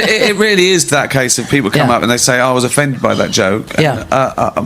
It really is that case of people come up and they say, I was offended by that joke.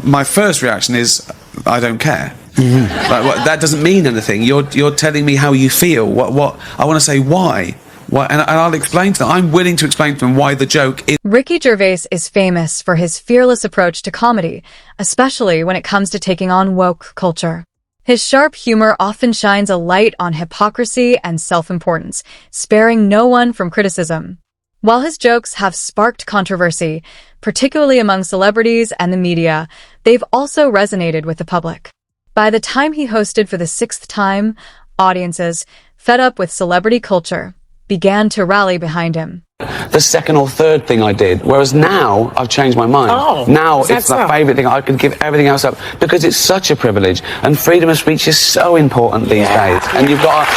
My first reaction is, I don't care. Like, that doesn't mean anything. You're telling me how you feel. What I want to say why. And I'll explain to them. I'm willing to explain to them why the joke is... Ricky Gervais is famous for his fearless approach to comedy, especially when it comes to taking on woke culture. His sharp humor often shines a light on hypocrisy and self-importance, sparing no one from criticism. While his jokes have sparked controversy, particularly among celebrities and the media, they've also resonated with the public. By the time he hosted for the 6th time, audiences, fed up with celebrity culture, began to rally behind him. The second or third thing I did, whereas now I've changed my mind. Now it's my favourite thing. I can give everything else up because it's such a privilege, and freedom of speech is so important these days. And you've got,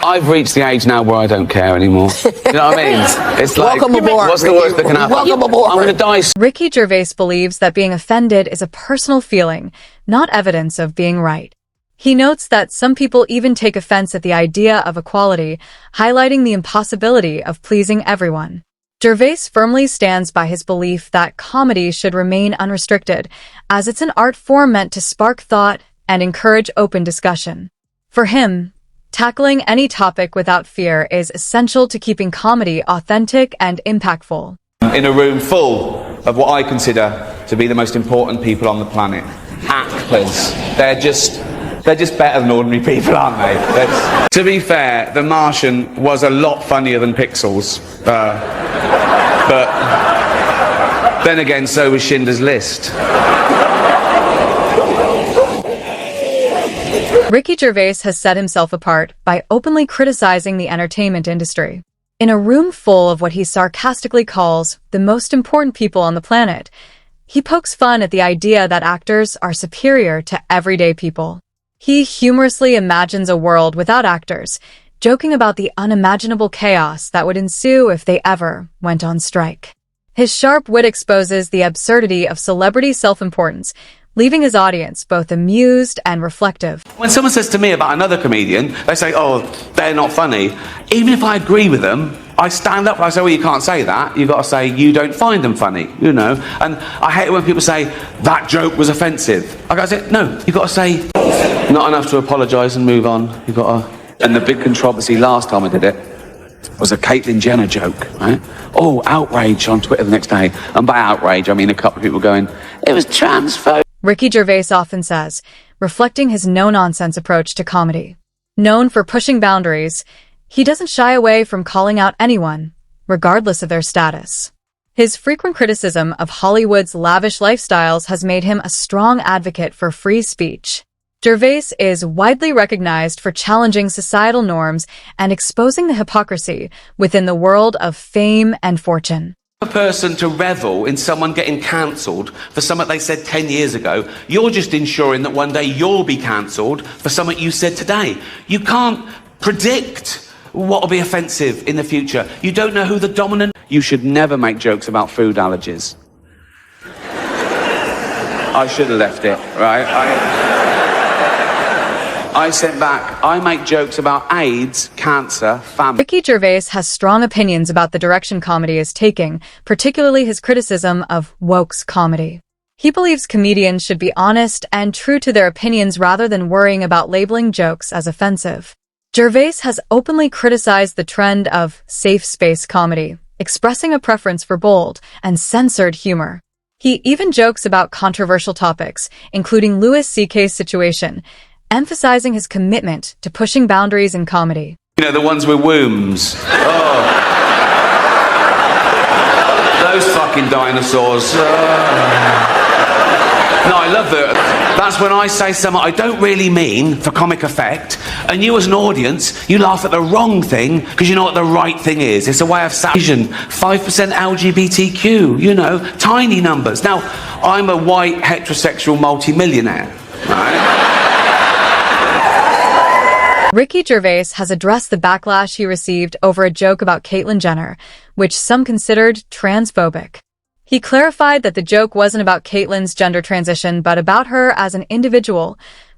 I've reached the age now where I don't care anymore. You know what I mean? It's like, welcome aboard, what's the worst that can happen? Welcome aboard. I'm going to die. Ricky Gervais believes that being offended is a personal feeling, not evidence of being right. He notes that some people even take offense at the idea of equality, highlighting the impossibility of pleasing everyone. Gervais firmly stands by his belief that comedy should remain unrestricted, as it's an art form meant to spark thought and encourage open discussion. For him, tackling any topic without fear is essential to keeping comedy authentic and impactful. In a room full of what I consider to be the most important people on the planet, actors, they're just better than ordinary people, aren't they? To be fair, The Martian was a lot funnier than Pixels. But then again, so was Schindler's List. Ricky Gervais has set himself apart by openly criticizing the entertainment industry. In a room full of what he sarcastically calls the most important people on the planet, he pokes fun at the idea that actors are superior to everyday people. He humorously imagines a world without actors, joking about the unimaginable chaos that would ensue if they ever went on strike. His sharp wit exposes the absurdity of celebrity self-importance, leaving his audience both amused and reflective. When someone says to me about another comedian, they say, oh, they're not funny. Even if I agree with them, I stand up and I say, well, you can't say that. You've got to say, you don't find them funny, you know. And I hate it when people say, that joke was offensive. I gotta say, no, you've got to say, not enough to apologise and move on. You've got to... And the big controversy last time I did it was a Caitlyn Jenner joke, right? Oh, outrage on Twitter the next day. And by outrage, I mean a couple of people going, it was transphobic. Ricky Gervais often says, reflecting his no-nonsense approach to comedy. Known for pushing boundaries, he doesn't shy away from calling out anyone, regardless of their status. His frequent criticism of Hollywood's lavish lifestyles has made him a strong advocate for free speech. Gervais is widely recognized for challenging societal norms and exposing the hypocrisy within the world of fame and fortune. A person to revel in someone getting cancelled for something they said 10 years ago, you're just ensuring that one day you'll be cancelled for something you said today. You can't predict what will be offensive in the future. You don't know who the dominant... You should never make jokes about food allergies. I should have left it, right? I sent back, I make jokes about AIDS, cancer, famine. Ricky Gervais has strong opinions about the direction comedy is taking, particularly his criticism of woke's comedy. He believes comedians should be honest and true to their opinions rather than worrying about labeling jokes as offensive. Gervais has openly criticized the trend of safe space comedy, expressing a preference for bold and censored humor. He even jokes about controversial topics, including Louis C.K.'s situation, emphasizing his commitment to pushing boundaries in comedy. You know, the ones with wombs. Oh. Those fucking dinosaurs. No, I love that. That's when I say something I don't really mean for comic effect, and you as an audience, you laugh at the wrong thing because you know what the right thing is. It's a way of vision. 5% LGBTQ, you know, tiny numbers. Now, I'm a white, heterosexual multi-millionaire, right? Ricky Gervais has addressed the backlash he received over a joke about Caitlyn Jenner, which some considered transphobic. He clarified that the joke wasn't about Caitlyn's gender transition, but about her as an individual,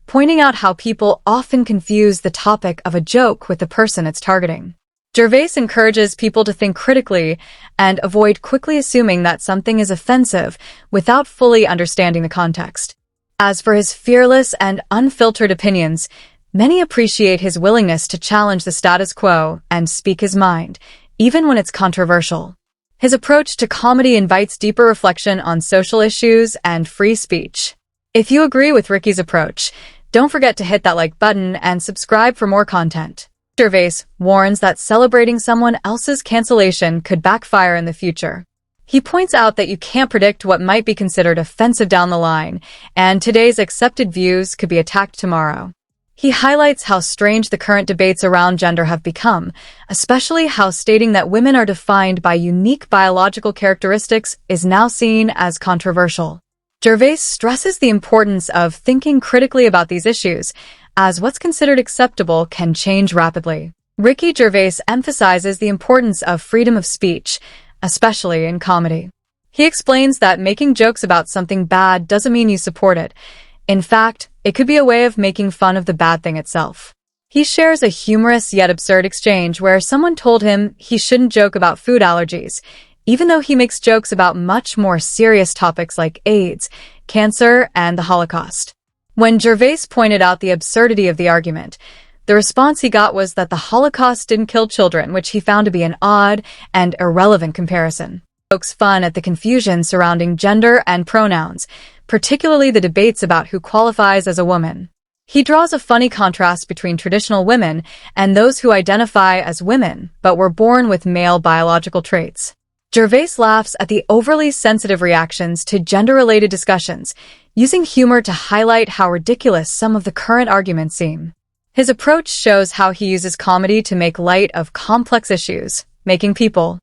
pointing out how people often confuse the topic of a joke with the person it's targeting. Gervais encourages people to think critically and avoid quickly assuming that something is offensive without fully understanding the context. As for his fearless and unfiltered opinions, many appreciate his willingness to challenge the status quo and speak his mind, even when it's controversial. His approach to comedy invites deeper reflection on social issues and free speech. If you agree with Ricky's approach, don't forget to hit that like button and subscribe for more content. Gervais warns that celebrating someone else's cancellation could backfire in the future. He points out that you can't predict what might be considered offensive down the line, and today's accepted views could be attacked tomorrow. He highlights how strange the current debates around gender have become, especially how stating that women are defined by unique biological characteristics is now seen as controversial. Gervais stresses the importance of thinking critically about these issues, as what's considered acceptable can change rapidly. Ricky Gervais emphasizes the importance of freedom of speech, especially in comedy. He explains that making jokes about something bad doesn't mean you support it. In fact, it could be a way of making fun of the bad thing itself. He shares a humorous yet absurd exchange where someone told him he shouldn't joke about food allergies, even though he makes jokes about much more serious topics like AIDS, cancer, and the Holocaust. When Gervais pointed out the absurdity of the argument, the response he got was that the Holocaust didn't kill children, which he found to be an odd and irrelevant comparison. He pokes fun at the confusion surrounding gender and pronouns, particularly the debates about who qualifies as a woman. He draws a funny contrast between traditional women and those who identify as women but were born with male biological traits. Gervais laughs at the overly sensitive reactions to gender-related discussions, using humor to highlight how ridiculous some of the current arguments seem. His approach shows how he uses comedy to make light of complex issues, making people